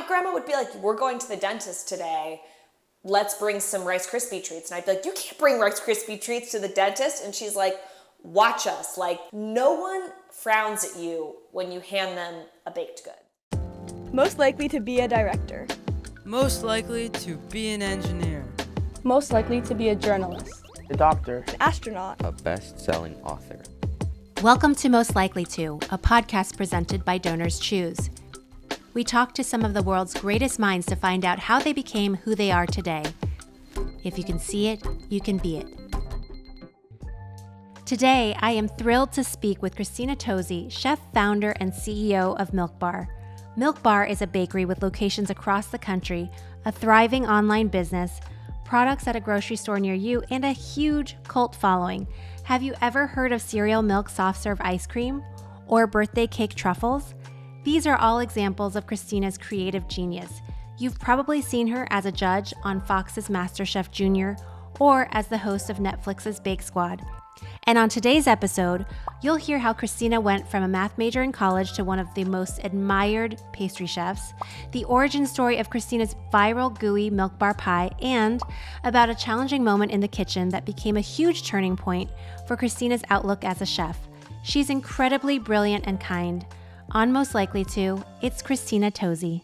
grandma would be like, we're going to the dentist today. Let's bring some Rice Krispie treats. And I'd be like, you can't bring Rice Krispie treats to the dentist. And she's like, watch us. Like, no one frowns at you when you hand them a baked good. Most likely to be a director. Most likely to be an engineer. Most likely to be a journalist. A doctor. An astronaut. A best-selling author. Welcome to Most Likely To, a podcast presented by Donors Choose. We talk to some of the world's greatest minds to find out how they became who they are today. If you can see it, you can be it. Today, I am thrilled to speak with Christina Tosi, chef, founder, and CEO of Milkbar. Milkbar is a bakery with locations across the country, a thriving online business, products at a grocery store near you, and a huge cult following. Have you ever heard of cereal milk soft serve ice cream or birthday cake truffles? These are all examples of Christina's creative genius. You've probably seen her as a judge on Fox's MasterChef Junior or as the host of Netflix's Bake Squad. And on today's episode, you'll hear how Christina went from a math major in college to one of the most admired pastry chefs, the origin story of Christina's viral gooey Milkbar pie, and about a challenging moment in the kitchen that became a huge turning point for Christina's outlook as a chef. She's incredibly brilliant and kind. On Most Likely To, it's Christina Tosi.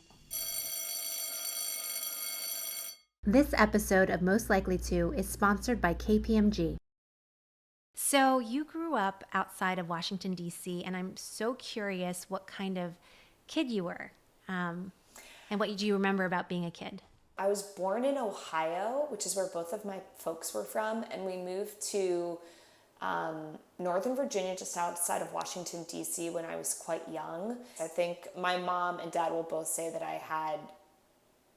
This episode of Most Likely To is sponsored by KPMG. So you grew up outside of Washington, D.C., and I'm so curious what kind of kid you were and what do you remember about being a kid? I was born in Ohio, which is where both of my folks were from, and we moved to Northern Virginia, just outside of Washington, D.C. when I was quite young. I think my mom and dad will both say that I had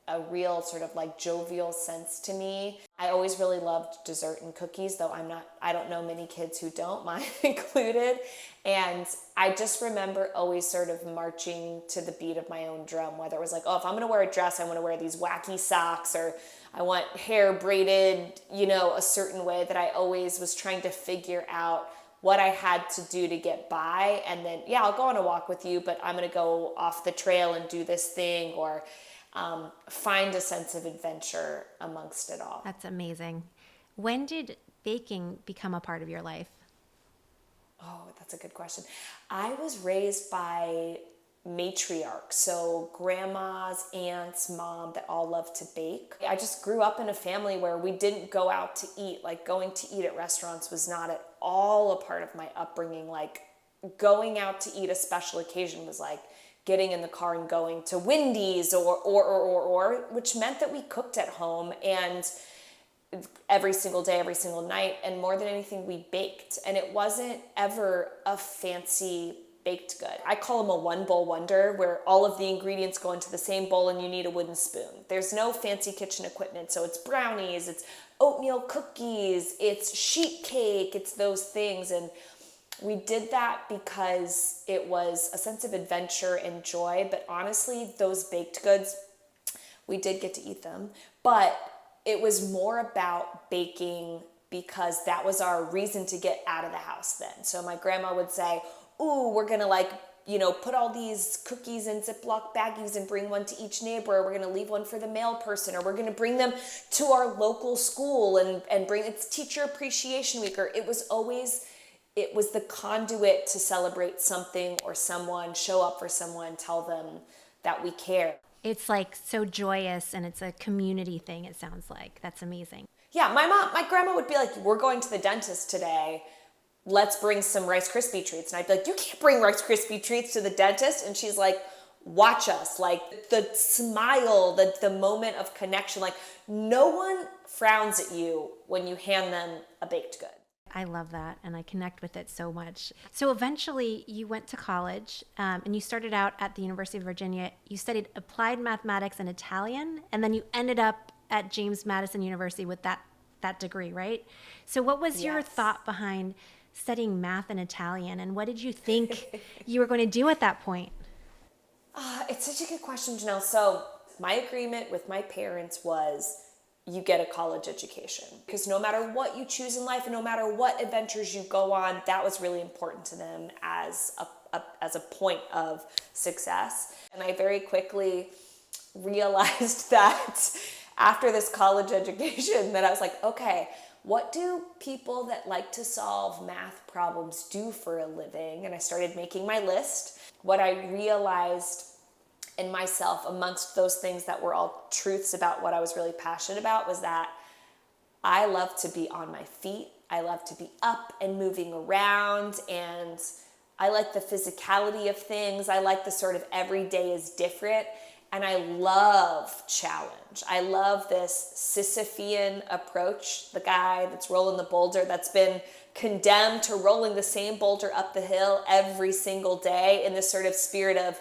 a real sort of like jovial sense to me. I always really loved dessert and cookies, though I don't know many kids who don't, mine included. And I just remember always sort of marching to the beat of my own drum, whether it was like, oh, if I'm gonna wear a dress, I wanna wear these wacky socks, or I want hair braided, a certain way, that I always was trying to figure out what I had to do to get by. And then, yeah, I'll go on a walk with you, but I'm gonna go off the trail and do this thing, or find a sense of adventure amongst it all. That's amazing. When did baking become a part of your life? Oh, that's a good question. I was raised by matriarchs, so grandmas, aunts, mom, that all loved to bake. I just grew up in a family where we didn't go out to eat. Like, going to eat at restaurants was not at all a part of my upbringing. Like, going out to eat a special occasion was like getting in the car and going to Wendy's or which meant that we cooked at home and every single day, every single night, and more than anything, we baked. And it wasn't ever a fancy baked good. I call them a one bowl wonder, where all of the ingredients go into the same bowl and you need a wooden spoon. There's no fancy kitchen equipment. So it's brownies, it's oatmeal cookies, it's sheet cake, it's those things. And we did that because it was a sense of adventure and joy. But honestly, those baked goods, we did get to eat them, but it was more about baking because that was our reason to get out of the house then. So my grandma would say, ooh, we're gonna put all these cookies in Ziploc baggies and bring one to each neighbor. We're gonna leave one for the mail person, or we're gonna bring them to our local school and bring, it's Teacher Appreciation Week, or it was the conduit to celebrate something or someone, show up for someone, tell them that we care. It's like so joyous, and it's a community thing, it sounds like. That's amazing. Yeah, my grandma would be like, we're going to the dentist today. Let's bring some Rice Krispie treats. And I'd be like, you can't bring Rice Krispie treats to the dentist. And she's like, watch us. Like, the smile, the moment of connection, like, no one frowns at you when you hand them a baked good. I love that, and I connect with it so much. So eventually you went to college, and you started out at the University of Virginia. You studied applied mathematics and Italian, and then you ended up at James Madison University with that degree, right? So what was your thought behind studying math and Italian, and what did you think you were going to do at that point? It's such a good question, Janelle. So my agreement with my parents was, you get a college education, because no matter what you choose in life and no matter what adventures you go on, that was really important to them as a point of success. And I very quickly realized that after this college education that I was like, okay, what do people that like to solve math problems do for a living? And I started making my list. What I realized in myself amongst those things that were all truths about what I was really passionate about was that I love to be on my feet. I love to be up and moving around, and I like the physicality of things. I like the sort of every day is different. And I love challenge. I love this Sisyphean approach, the guy that's rolling the boulder that's been condemned to rolling the same boulder up the hill every single day in this sort of spirit of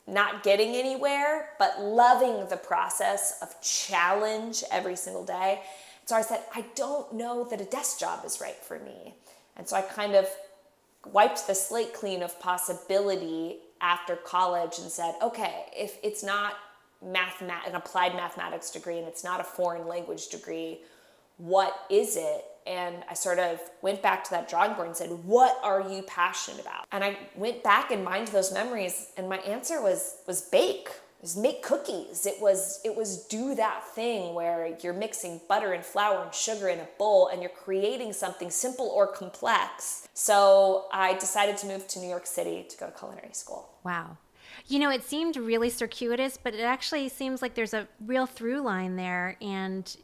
not getting anywhere, but loving the process of challenge every single day. So I said, I don't know that a desk job is right for me. And so I kind of wiped the slate clean of possibility after college and said, okay, if it's not an applied mathematics degree and it's not a foreign language degree, what is it? And I sort of went back to that drawing board and said, what are you passionate about? And I went back and mined those memories, and my answer was bake. It was make cookies. It was do that thing where you're mixing butter and flour and sugar in a bowl and you're creating something simple or complex. So I decided to move to New York City to go to culinary school. Wow. You know, it seemed really circuitous, but it actually seems like there's a real through line there. And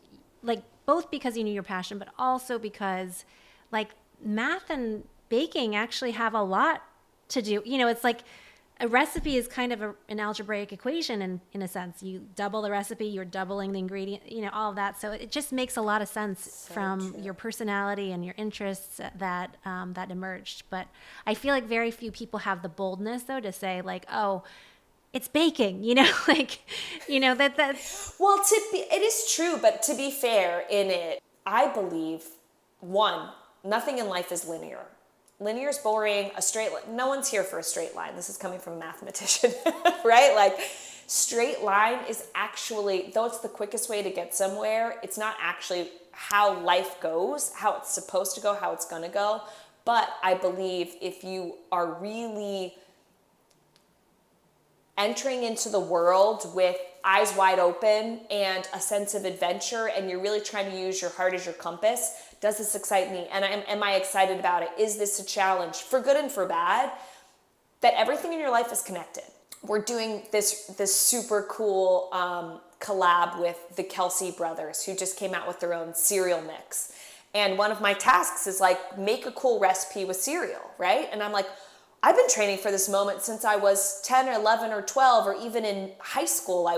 like both because you knew your passion, but also because like math and baking actually have a lot to do. You know, it's like a recipe is kind of an algebraic equation in a sense. You double the recipe, you're doubling the ingredient, you know, all of that. So it just makes a lot of sense from your personality and your interests that that emerged. But I feel like very few people have the boldness though to say like, oh, it's baking, you know, like, you know, that's. Well, it is true, but to be fair in it, I believe, one, nothing in life is linear. Linear is boring, a straight line. No one's here for a straight line. This is coming from a mathematician, right? Like straight line is actually, though it's the quickest way to get somewhere, it's not actually how life goes, how it's supposed to go, how it's going to go. But I believe if you are really entering into the world with eyes wide open and a sense of adventure, and you're really trying to use your heart as your compass, does this excite me? And am I excited about it? Is this a challenge, for good and for bad? That everything in your life is connected. We're doing this super cool collab with the Kelce brothers, who just came out with their own cereal mix. And one of my tasks is like, make a cool recipe with cereal, right? And I'm like, I've been training for this moment since I was 10 or 11 or 12, or even in high school.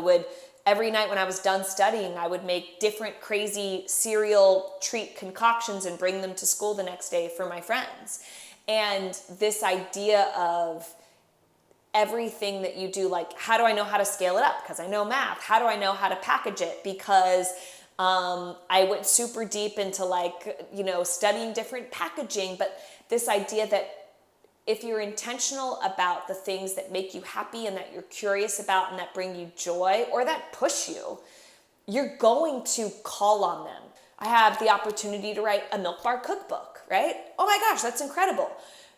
Every night when I was done studying, I would make different crazy cereal treat concoctions and bring them to school the next day for my friends. And this idea of everything that you do, like, how do I know how to scale it up? Because I know math. How do I know how to package it? Because I went super deep into studying different packaging, but this idea that if you're intentional about the things that make you happy and that you're curious about and that bring you joy or that push you, you're going to call on them. I have the opportunity to write a Milkbar cookbook, right? Oh my gosh, that's incredible.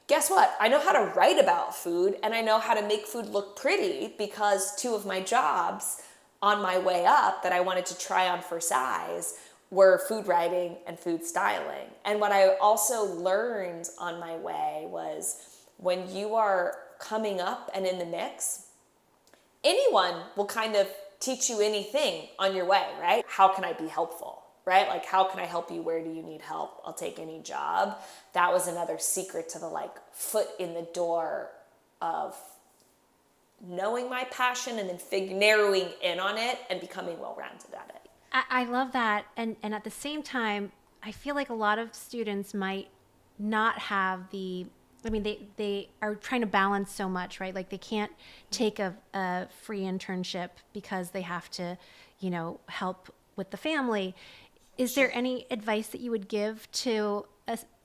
Guess what? I know how to write about food, and I know how to make food look pretty, because two of my jobs on my way up that I wanted to try on for size were food writing and food styling. And what I also learned on my way was, when you are coming up and in the mix, anyone will kind of teach you anything on your way, right? How can I be helpful, right? Like, how can I help you? Where do you need help? I'll take any job. That was another secret to the foot in the door of knowing my passion and then narrowing in on it and becoming well-rounded at it. I love that. And at the same time, I feel like a lot of students might not have they are trying to balance so much, right? Like they can't take a free internship because they have to, help with the family. Is there any advice that you would give to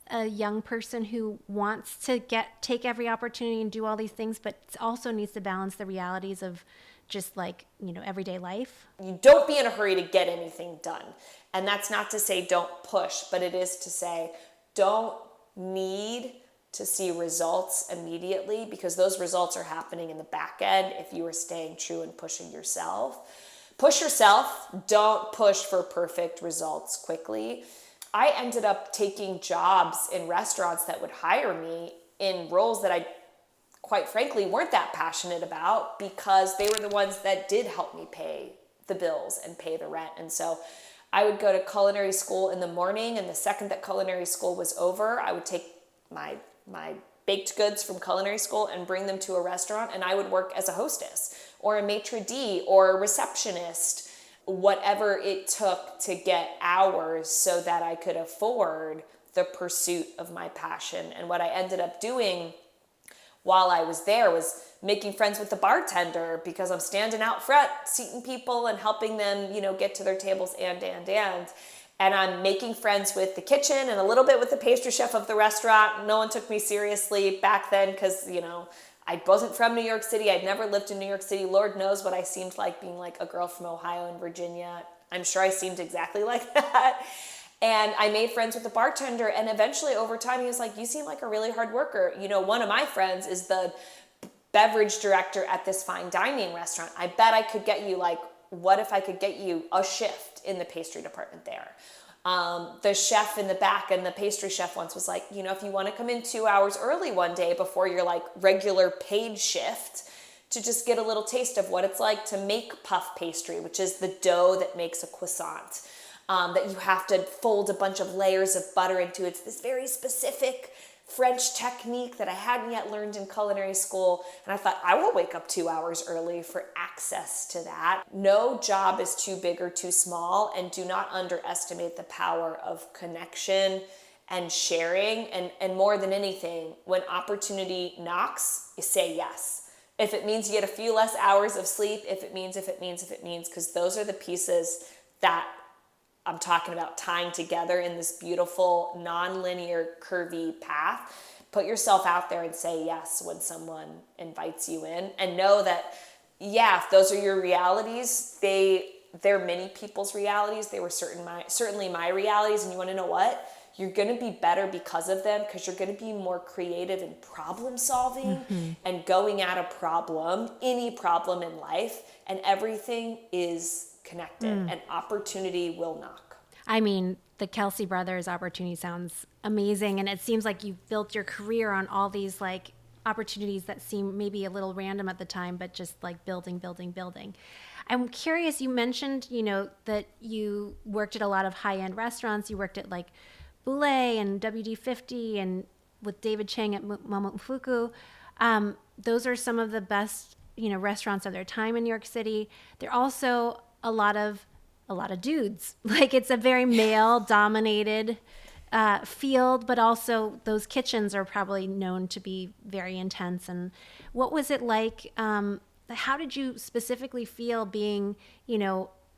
a young person who wants to take every opportunity and do all these things, but also needs to balance the realities of just everyday life? You don't be in a hurry to get anything done. And that's not to say don't push, but it is to say don't need to see results immediately, because those results are happening in the back end if you are staying true and pushing yourself. Push yourself, don't push for perfect results quickly. I ended up taking jobs in restaurants that would hire me in roles that I, quite frankly, weren't that passionate about, because they were the ones that did help me pay the bills and pay the rent. And so I would go to culinary school in the morning, and the second that culinary school was over, I would take my baked goods from culinary school and bring them to a restaurant, and I would work as a hostess or a maitre d' or a receptionist, whatever it took to get hours so that I could afford the pursuit of my passion. And what I ended up doing while I was there was making friends with the bartender, because I'm standing out front, seating people and helping them, get to their tables and I'm making friends with the kitchen and a little bit with the pastry chef of the restaurant. No one took me seriously back then because, I wasn't from New York City. I'd never lived in New York City. Lord knows what I seemed like, being like a girl from Ohio and Virginia. I'm sure I seemed exactly like that. And I made friends with the bartender, and eventually over time he was like, you seem like a really hard worker. One of my friends is the beverage director at this fine dining restaurant. I bet I could get you what if I could get you a shift in the pastry department there? The chef in the back and the pastry chef once was like, if you want to come in 2 hours early one day before your regular paid shift, to just get a little taste of what it's like to make puff pastry, which is the dough that makes a croissant, that you have to fold a bunch of layers of butter into. It's this very specific French technique that I hadn't yet learned in culinary school. And I thought, I will wake up 2 hours early for access to that. No job is too big or too small, and do not underestimate the power of connection and sharing. And more than anything, when opportunity knocks, you say yes. If it means you get a few less hours of sleep, if it means, because those are the pieces that I'm talking about tying together in this beautiful, non-linear, curvy path. Put yourself out there and say yes when someone invites you in, and know that, if those are your realities, they're many people's realities. They were certainly my realities. And you want to know what? You're going to be better because of them, because you're going to be more creative in problem solving and going at a problem, any problem in life, and everything is connected, and opportunity will knock. I mean, the Kelce brothers opportunity sounds amazing, and it seems like you've built your career on all these opportunities that seem maybe a little random at the time, but just building. I'm curious, you mentioned, that you worked at a lot of high-end restaurants. You worked at Boulay and WD-50 and with David Chang at Momofuku. Those are some of the best, restaurants of their time in New York City. They're also a lot of dudes. It's a very male dominated field, but also those kitchens are probably known to be very intense. And what was it like? How did you specifically feel being,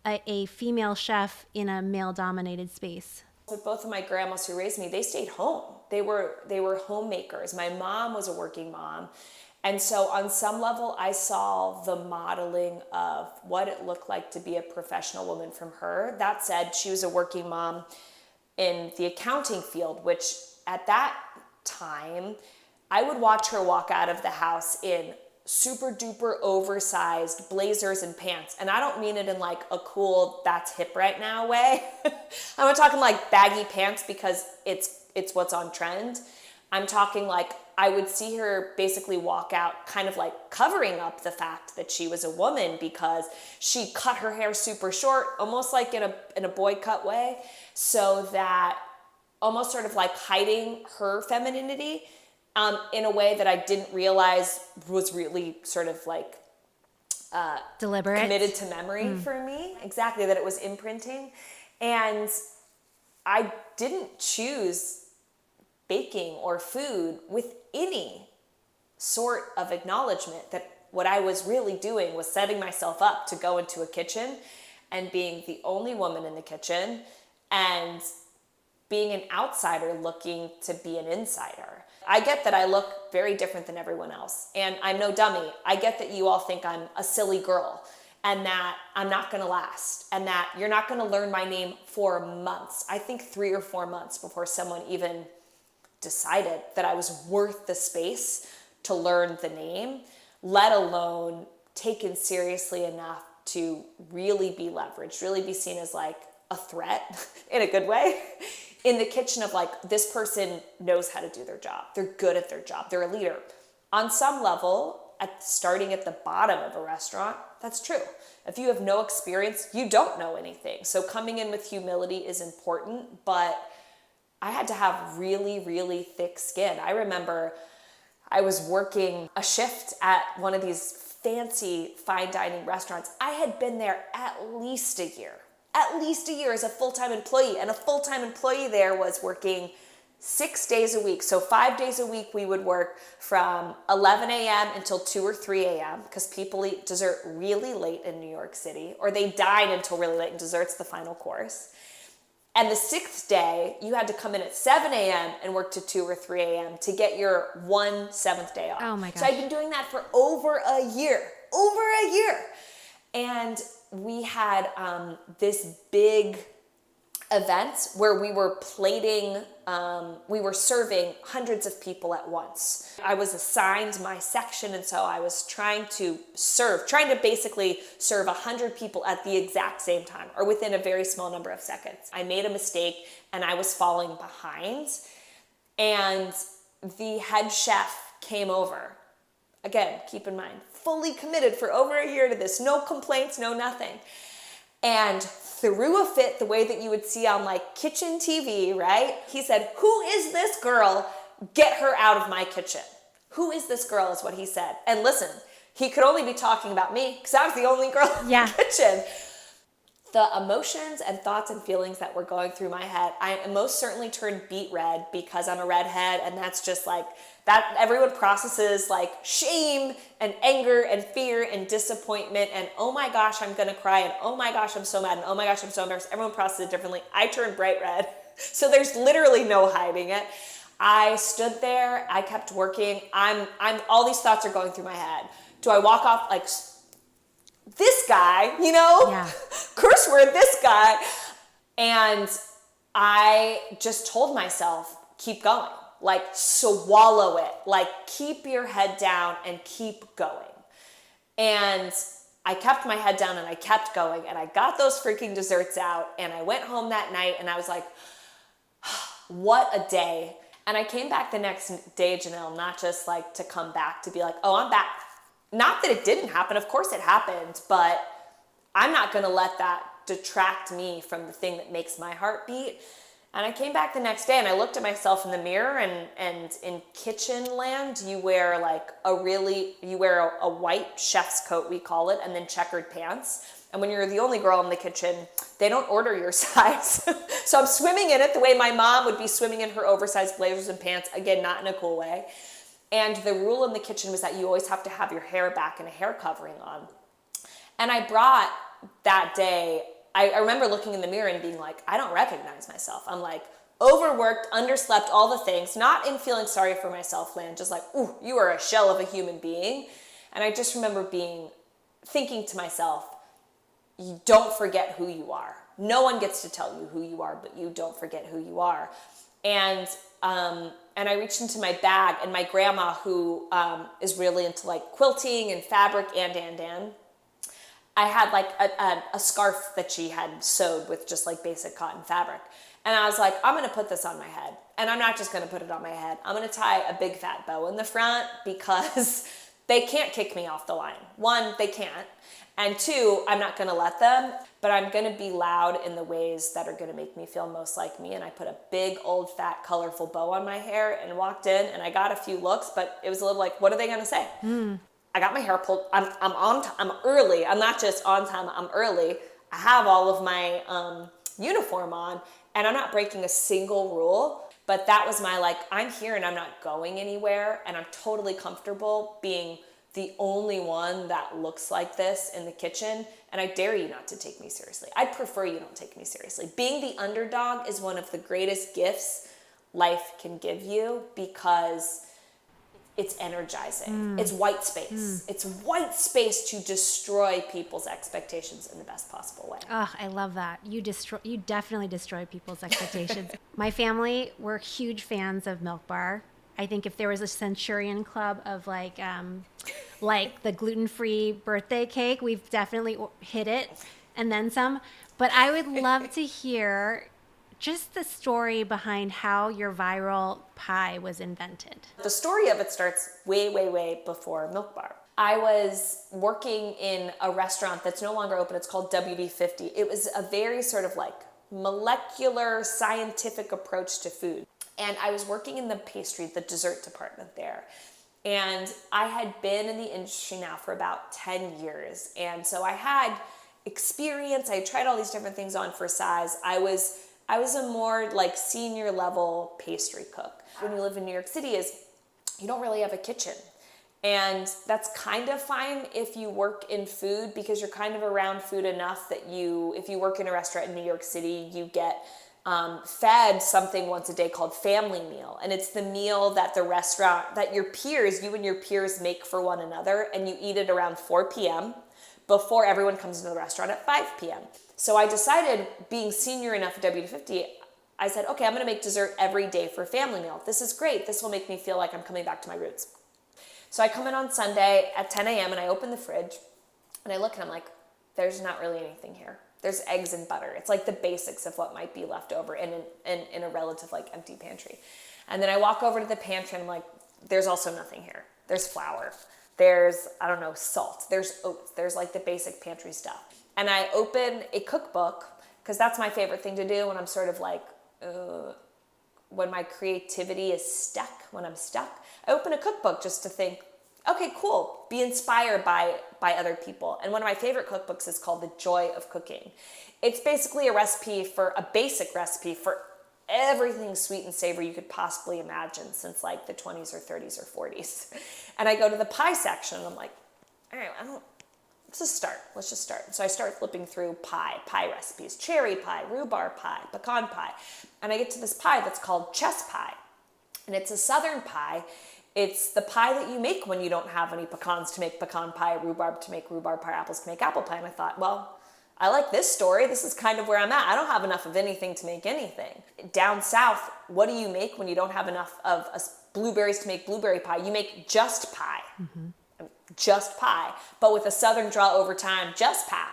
a female chef in a male dominated space? With both of my grandmas who raised me, they stayed home. They were homemakers. My mom was a working mom. And so on some level, I saw the modeling of what it looked like to be a professional woman from her. That said, she was a working mom in the accounting field, which at that time, I would watch her walk out of the house in super duper oversized blazers and pants. And I don't mean it in a cool, that's hip right now way. I'm not talking baggy pants because it's what's on trend. I'm talking I would see her basically walk out kind of covering up the fact that she was a woman, because she cut her hair super short, almost in a boy cut way, so that almost sort of hiding her femininity in a way that I didn't realize was really sort of deliberate, committed to memory for me. Exactly, that it was imprinting. And I didn't choose baking or food with any sort of acknowledgement that what I was really doing was setting myself up to go into a kitchen and being the only woman in the kitchen and being an outsider looking to be an insider. I get that I look very different than everyone else, and I'm no dummy. I get that you all think I'm a silly girl and that I'm not gonna last and that you're not gonna learn my name for months. I think 3 or 4 months before someone even decided that I was worth the space to learn the name, let alone taken seriously enough to really be leveraged, really be seen as like a threat in a good way in the kitchen of like, this person knows how to do their job. They're good at their job. They're a leader. On some level, starting at the bottom of a restaurant, that's true. If you have no experience, you don't know anything. So coming in with humility is important, but I had to have really, really thick skin. I remember I was working a shift at one of these fancy fine dining restaurants. I had been there at least a year as a full-time employee. And a full-time employee there was working 6 days a week. So 5 days a week, we would work from 11 a.m. until 2 or 3 a.m. because people eat dessert really late in New York City, or they dine until really late, and dessert's the final course. And the 6th day, you had to come in at 7 a.m. and work to 2 or 3 a.m. to get your 7th day off. Oh my gosh. So I'd been doing that for over a year. And we had this big event where we were we were serving hundreds of people at once. I was assigned my section, and so I was trying to basically serve 100 people at the exact same time, or within a very small number of seconds. I made a mistake and I was falling behind, and the head chef came over. Again, keep in mind, fully committed for over a year to this, no complaints, no nothing. And threw a fit the way that you would see on like kitchen TV, right? He said, "Who is this girl? Get her out of my kitchen." Who is this girl is what he said. And listen, he could only be talking about me because I was the only girl in the kitchen. The emotions and thoughts and feelings that were going through my head, I most certainly turned beet red because I'm a redhead, and that's just like, that everyone processes like shame and anger and fear and disappointment and oh my gosh, I'm gonna cry, and oh my gosh, I'm so mad, and oh my gosh, I'm so embarrassed. Everyone processes it differently. I turned bright red. So there's literally no hiding it. I stood there, I kept working. All these thoughts are going through my head. Do I walk off like this guy, curse word, this guy? And I just told myself, keep going. Like, swallow it. Like, keep your head down and keep going. And I kept my head down and I kept going, and I got those freaking desserts out, and I went home that night and I was like, what a day. And I came back the next day, Janelle, not just like to come back to be like, oh, I'm back. Not that it didn't happen. Of course it happened, but I'm not going to let that detract me from the thing that makes my heart beat. And I came back the next day and I looked at myself in the mirror, and in kitchen land, you wear a white chef's coat, we call it, and then checkered pants. And when you're the only girl in the kitchen, they don't order your size. So I'm swimming in it the way my mom would be swimming in her oversized blazers and pants. Again, not in a cool way. And the rule in the kitchen was that you always have to have your hair back and a hair covering on. And I brought that day, I remember looking in the mirror and being like, I don't recognize myself. I'm like, overworked, underslept, all the things, not in feeling sorry for myself land, just like, ooh, you are a shell of a human being. And I just remember thinking to myself, you don't forget who you are. No one gets to tell you who you are, but you don't forget who you are. And I reached into my bag, and my grandma, who is really into like quilting and fabric and I had like a scarf that she had sewed with just like basic cotton fabric. And I was like, I'm going to put this on my head. And I'm not just going to put it on my head. I'm going to tie a big fat bow in the front because they can't kick me off the line. One, they can't. And two, I'm not going to let them, but I'm going to be loud in the ways that are going to make me feel most like me. And I put a big, old, fat, colorful bow on my hair and walked in, and I got a few looks, but it was a little like, what are they going to say? I got my hair pulled. I'm on time. I'm early. I'm not just on time. I'm early. I have all of my uniform on, and I'm not breaking a single rule. But that was my like, I'm here and I'm not going anywhere, and I'm totally comfortable being the only one that looks like this in the kitchen, and I dare you not to take me seriously. I'd prefer you don't take me seriously. Being the underdog is one of the greatest gifts life can give you, because it's energizing. It's white space. It's white space to destroy people's expectations in the best possible way. Oh, I love that. You definitely destroy people's expectations. My family, we're huge fans of Milkbar. I think if there was a Centurion Club of like the gluten-free birthday cake, we've definitely hit it and then some. But I would love to hear just the story behind how your viral pie was invented. The story of it starts way, way, way before Milkbar. I was working in a restaurant that's no longer open. It's called WD50. It was a very sort of like molecular scientific approach to food. And I was working in the pastry, the dessert department there. And I had been in the industry now for about 10 years. And so I had experience. I tried all these different things on for size. I was a more like senior level pastry cook. When you live in New York City you don't really have a kitchen. And that's kind of fine if you work in food, because you're kind of around food enough that if you work in a restaurant in New York City, you get fed something once a day called family meal. And it's the meal that that you and your peers make for one another, and you eat it around 4 p.m. before everyone comes into the restaurant at 5 p.m. So I decided, being senior enough at WD50, I said, okay, I'm gonna make dessert every day for family meal. This is great. This will make me feel like I'm coming back to my roots. So I come in on Sunday at 10 a.m. and I open the fridge and I look and I'm like, there's not really anything here. There's eggs and butter. It's like the basics of what might be left over in a relative like empty pantry. And then I walk over to the pantry and I'm like, there's also nothing here. There's flour. There's, I don't know, salt. There's oats. There's like the basic pantry stuff. And I open a cookbook, because that's my favorite thing to do when I'm sort of like, when my creativity is stuck, when I'm stuck. I open a cookbook just to think, okay, cool, be inspired by other people. And one of my favorite cookbooks is called The Joy of Cooking. It's basically a basic recipe for everything sweet and savory you could possibly imagine since like the 20s or 30s or 40s. And I go to the pie section and I'm like, all right, let's just start. So I start flipping through pie recipes, cherry pie, rhubarb pie, pecan pie. And I get to this pie that's called chess pie. And it's a southern pie. It's the pie that you make when you don't have any pecans to make pecan pie, rhubarb to make rhubarb pie, apples to make apple pie. And I thought, well, I like this story. This is kind of where I'm at. I don't have enough of anything to make anything. Down south, what do you make when you don't have enough of blueberries to make blueberry pie? You make just pie. Mm-hmm. Just pie, but with a southern draw over time, just pie.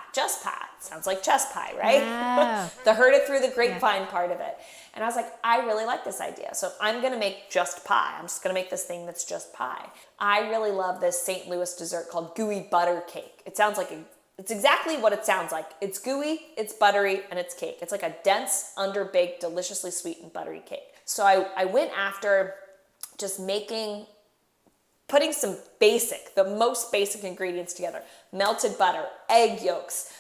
Sounds like chess pie, right? Yeah. The heard it through the grapevine part of it. And I was like, I really like this idea. So I'm going to make just pie. I'm just going to make this thing that's just pie. I really love this St. Louis dessert called gooey butter cake. It's exactly what it sounds like. It's gooey, it's buttery, and it's cake. It's like a dense, underbaked, deliciously sweet and buttery cake. So I went after just putting the most basic ingredients together. Melted butter, egg yolks,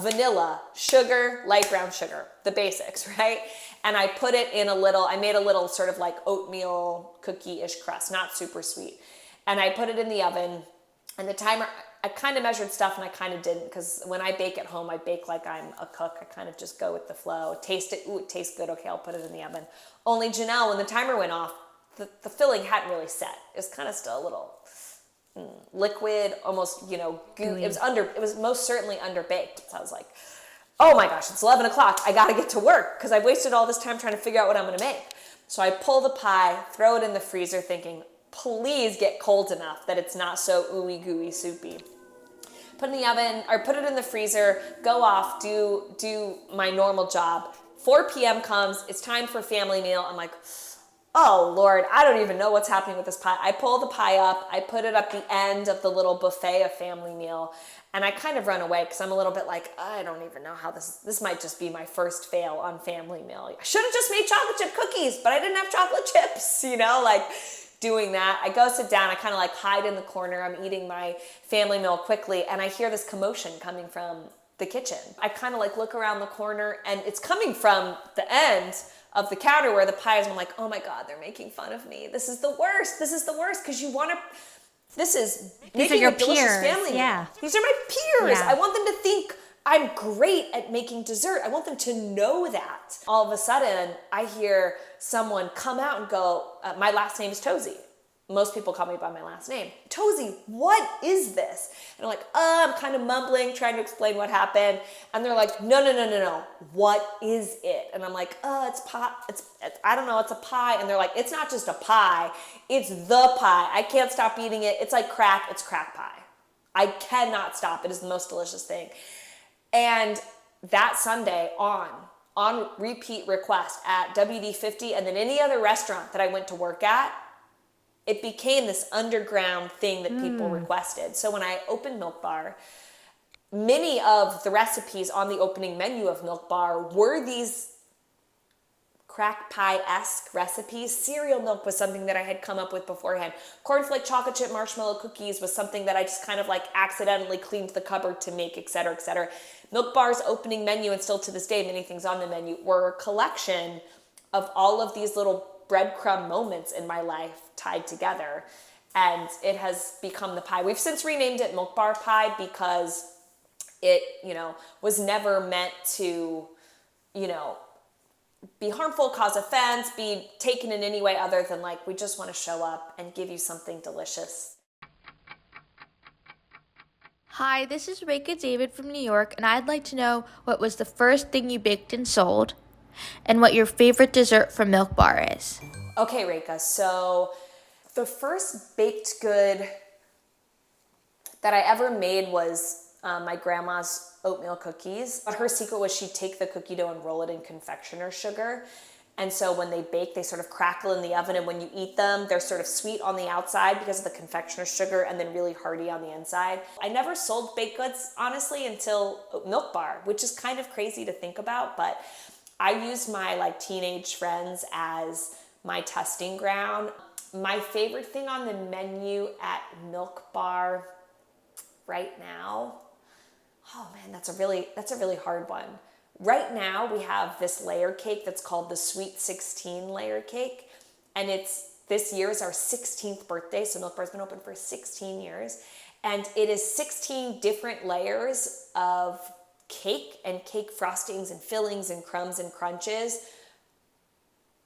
vanilla, sugar, light brown sugar, the basics, right? And I put it in I made a little sort of like oatmeal cookie-ish crust, not super sweet. And I put it in the oven, and the timer, I kind of measured stuff and I kind of didn't, because when I bake at home, I bake like I'm a cook. I kind of just go with the flow, taste it, ooh, it tastes good, okay, I'll put it in the oven. Only Janelle, when the timer went off, the filling hadn't really set. It was kind of still a little liquid, almost, gooey. It was most certainly underbaked. So I was like, oh my gosh, it's 11 o'clock. I got to get to work because I've wasted all this time trying to figure out what I'm going to make. So I pull the pie, throw it in the freezer thinking, please get cold enough that it's not so ooey gooey soupy. Put it in the oven, or put it in the freezer, go off, do my normal job. 4 p.m. comes, it's time for family meal. I'm like, oh Lord, I don't even know what's happening with this pie. I pull the pie up, I put it at the end of the little buffet of family meal, and I kind of run away because I'm a little bit like, I don't even know how this might just be my first fail on family meal. I should have just made chocolate chip cookies, but I didn't have chocolate chips, like doing that. I go sit down, I kind of like hide in the corner, I'm eating my family meal quickly, and I hear this commotion coming from the kitchen. I kind of like look around the corner, and it's coming from the end of the counter where the pie is. I'm like, oh my God, they're making fun of me. This is the worst. Because you want to, this is These making are your a delicious peers. family Yeah. meal. These are my peers. Yeah. I want them to think I'm great at making dessert. I want them to know that. All of a sudden, I hear someone come out and go, my last name is Tosi. most people call me by my last name. Tosi, what is this? And I'm like, I'm kind of mumbling, trying to explain what happened. And they're like, no. What is it? And I'm like, it's pie. I don't know, it's a pie. And they're like, it's not just a pie, it's the pie. I can't stop eating it. It's like crack, it's crack pie. I cannot stop. It is the most delicious thing. And that Sunday on repeat request at WD-50 and then any other restaurant that I went to work at, it became this underground thing that people requested. So when I opened Milkbar, many of the recipes on the opening menu of Milkbar were these crack pie-esque recipes. Cereal milk was something that I had come up with beforehand. Cornflake chocolate chip marshmallow cookies was something that I just kind of like accidentally cleaned the cupboard to make, et cetera, et cetera. Milkbar's opening menu, and still to this day, many things on the menu, were a collection of all of these little breadcrumb moments in my life tied together. And it has become the pie. We've since renamed it Milkbar Pie because it, was never meant to, be harmful, cause offense, be taken in any way other than like, we just want to show up and give you something delicious. Hi, this is Reka David from New York, and I'd like to know what was the first thing you baked and sold, and what your favorite dessert from Milkbar is. Okay, Reka, so the first baked good that I ever made was my grandma's oatmeal cookies. Her secret was she'd take the cookie dough and roll it in confectioner's sugar. And so when they bake, they sort of crackle in the oven, and when you eat them, they're sort of sweet on the outside because of the confectioner's sugar and then really hearty on the inside. I never sold baked goods, honestly, until Milkbar, which is kind of crazy to think about, but I used my teenage friends as my testing ground. My favorite thing on the menu at Milkbar right now, oh man, that's a really hard one. Right now we have this layer cake that's called the Sweet 16 layer cake, and this year is our 16th birthday, so Milkbar's been open for 16 years, and it is 16 different layers of cake and cake frostings and fillings and crumbs and crunches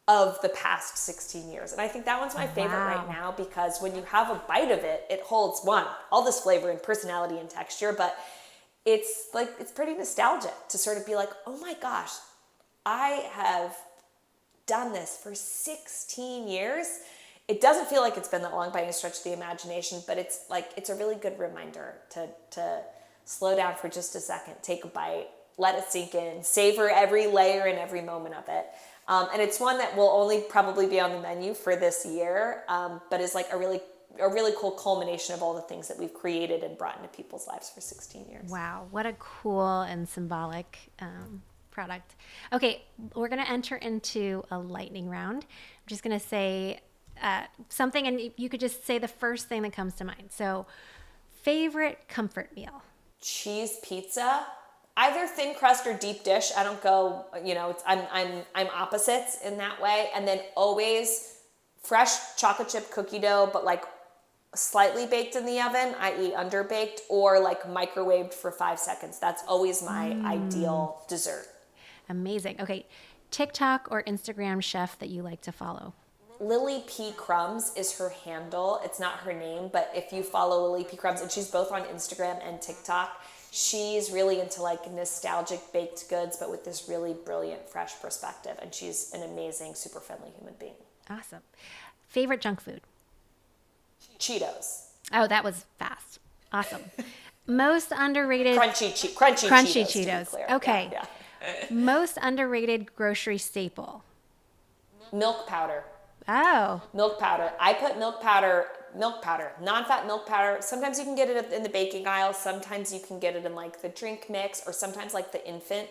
of the past 16 years. And I think that one's my favorite right now because when you have a bite of it, it holds all this flavor and personality and texture, but it's pretty nostalgic to sort of be like, oh my gosh, I have done this for 16 years. It doesn't feel like it's been that long by any stretch of the imagination, but it's a really good reminder to slow down for just a second, take a bite, let it sink in, savor every layer and every moment of it. And it's one that will only probably be on the menu for this year, but is like a really cool culmination of all the things that we've created and brought into people's lives for 16 years. Wow, what a cool and symbolic product. Okay, we're going to enter into a lightning round. I'm just going to say something, and you could just say the first thing that comes to mind. So, favorite comfort meal? Cheese pizza. Either thin crust or deep dish. I don't go, I'm opposites in that way. And then always fresh chocolate chip cookie dough, but slightly baked in the oven, i.e. underbaked, or microwaved for 5 seconds. That's always my ideal dessert. Amazing. Okay, TikTok or Instagram chef that you like to follow? Lily P. Crumbs is her handle. It's not her name, but if you follow Lily P. Crumbs, and she's both on Instagram and TikTok, she's really into nostalgic baked goods, but with this really brilliant, fresh perspective. And she's an amazing, super friendly human being. Awesome. Favorite junk food? Cheetos. Oh, that was fast. Awesome. Most underrated... Crunchy Cheetos. Okay. Yeah. Most underrated grocery staple? Milk powder. Oh. Milk powder. I put milk powder, non-fat milk powder. Sometimes you can get it in the baking aisle. Sometimes you can get it in the drink mix, or sometimes the infant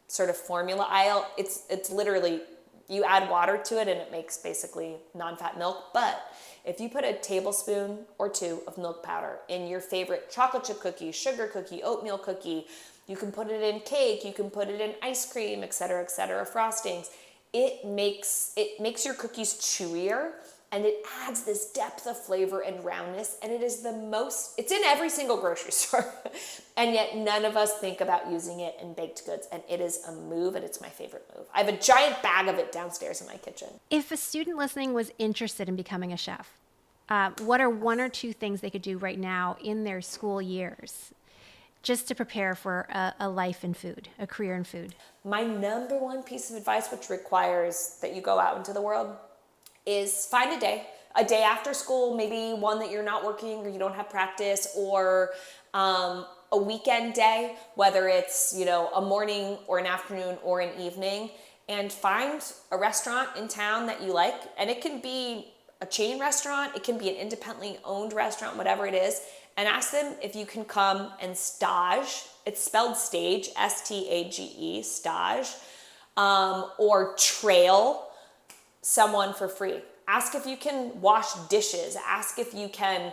sort of formula aisle. It's literally, you add water to it and it makes basically non-fat milk. But if you put a tablespoon or 2 of milk powder in your favorite chocolate chip cookie, sugar cookie, oatmeal cookie, you can put it in cake, you can put it in ice cream, et cetera, frostings. It makes your cookies chewier, and it adds this depth of flavor and roundness, and it's in every single grocery store, and yet none of us think about using it in baked goods, and it is a move, and it's my favorite move. I have a giant bag of it downstairs in my kitchen. If a student listening was interested in becoming a chef, what are one or two things they could do right now in their school years just to prepare for a life in food, a career in food? My number one piece of advice, which requires that you go out into the world, is find a day after school, maybe one that you're not working or you don't have practice, or a weekend day, whether it's, a morning or an afternoon or an evening, and find a restaurant in town that you like. And it can be a chain restaurant, it can be an independently owned restaurant, whatever it is, and ask them if you can come and stage. It's spelled stage, S-T-A-G-E, stage, or trail someone for free. Ask if you can wash dishes. Ask if you can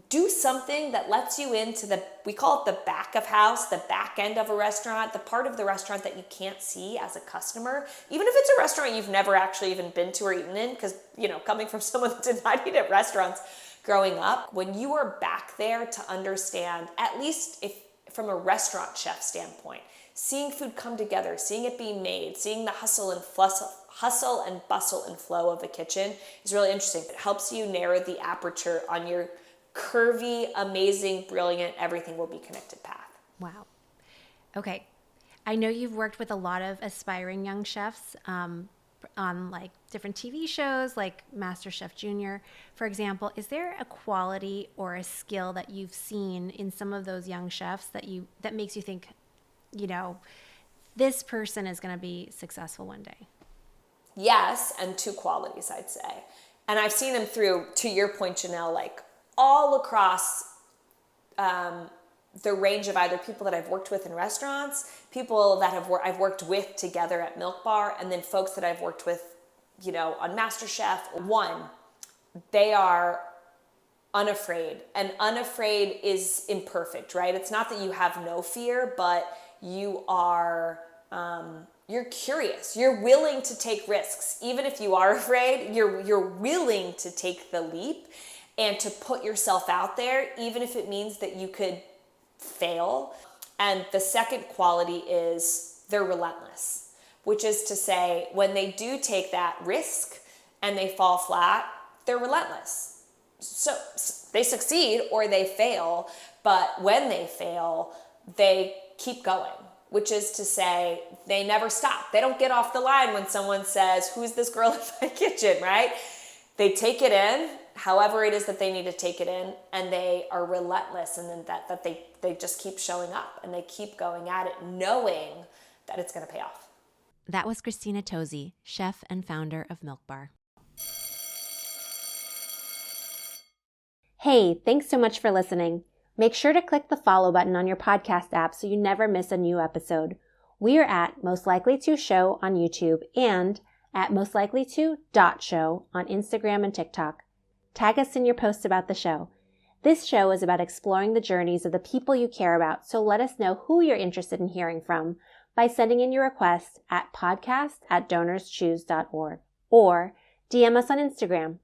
do something that lets you into we call it the back of house, the back end of a restaurant, the part of the restaurant that you can't see as a customer. Even if it's a restaurant you've never actually even been to or eaten in, because, coming from someone that did not eat at restaurants growing up, when you are back there to understand, at least if from a restaurant chef standpoint, seeing food come together, seeing it being made, seeing the hustle and bustle and flow of a kitchen is really interesting. It helps you narrow the aperture on your curvy, amazing, brilliant, everything will be connected path. Wow. Okay. I know you've worked with a lot of aspiring young chefs on like different TV shows like MasterChef Junior, for example. Is there a quality or a skill that you've seen in some of those young chefs that makes you think, this person is going to be successful one day? Yes, and two qualities, I'd say. And I've seen them through, to your point, Janelle, like all across the range of either people that I've worked with in restaurants, people that I've worked with together at Milkbar, and then folks that I've worked with, on MasterChef. One, they are unafraid, and unafraid is imperfect, right? It's not that you have no fear, but you are, you're curious. You're willing to take risks. Even if you are afraid, you're willing to take the leap and to put yourself out there, even if it means that you could fail. And the second quality is they're relentless, which is to say, when they do take that risk and they fall flat, they're relentless. So they succeed or they fail, but when they fail, they keep going, which is to say they never stop. They don't get off the line when someone says, who's this girl in my kitchen, right? They take it in, however it is that they need to take it in, and they are relentless, and then that they just keep showing up and they keep going at it, knowing that it's going to pay off. That was Christina Tosi, chef and founder of Milkbar. Hey, thanks so much for listening. Make sure to click the follow button on your podcast app so you never miss a new episode. We are at Most Likely To Show on YouTube and at mostlikelyto.show on Instagram and TikTok. Tag us in your posts about the show. This show is about exploring the journeys of the people you care about, so let us know who you're interested in hearing from by sending in your requests at podcast@donorschoose.org or DM us on Instagram